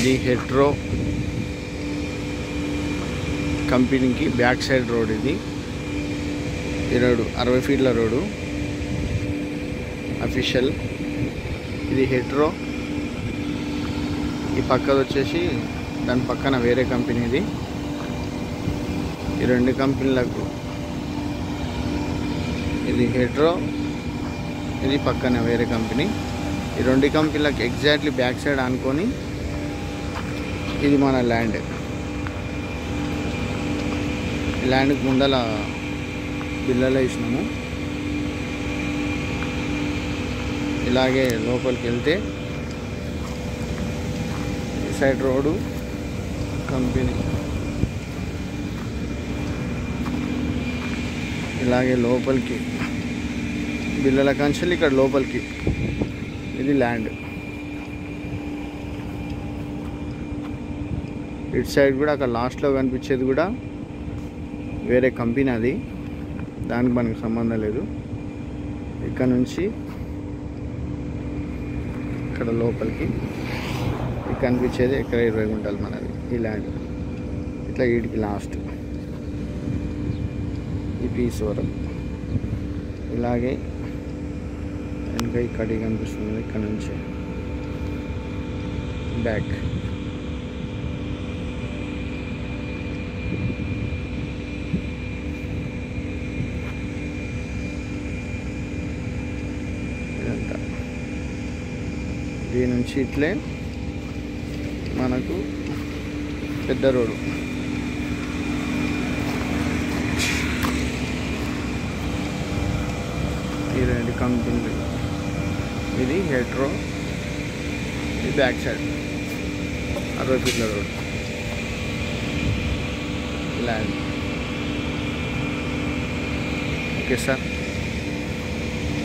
ఇది హెట్రో కంపెనీకి back side road. ఇది ఈ రోడ్డు 60 ఫీట్ల రోడ్డు అఫీషియల్. ఇది హెట్రో. ఈ పక్కది వచ్చేసి దాని పక్కన వేరే కంపెనీది. ఈ రెండు కంపెనీలకు, ఇది హెట్రో, ఇది పక్కన వేరే కంపెనీ. ఈ రెండు కంపెనీలకు ఎగ్జాక్ట్లీ బ్యాక్ సైడ్ అనుకొని ఇది మన ల్యాండ్. ఈ ల్యాండ్కి ముందల బిల్లలు వేసినాము. ఇలాగే లోపలికి వెళ్తే ఈ సైడ్ రోడ్డు కంపెనీ. ఇలాగే లోపలికి బిల్లల కంచెలు ఇక్కడ లోపలికి ఇది ల్యాండ్. ఇటు సైడ్ కూడా అక్కడ లాస్ట్లో కనిపించేది కూడా వేరే కంపెనీ. అది దానికి మనకు సంబంధం లేదు. ఇక్కడ నుంచి ఇక్కడ లోపలికి ఇది కనిపించేది ఇక్కడ 20 గుంటలు మనది ఈ ల్యాండ్. ఇట్లా వీడికి లాస్ట్ ఈ పీస్ వరకు. ఇలాగే వెనక ఇక్కడికి కనిపిస్తుంది. ఇక్కడ నుంచి బ్యాక్ ఇదంతా. దీని నుంచి ఇట్లే మనకు పెద్ద రోడ్డు. ఈ రెండు కంపెనీలు, ఇది హెట్రో, ఇది బ్యాక్ సైడ్ 60 ఫీట్ల రోడ్ ల్యాండ్. Okay sir.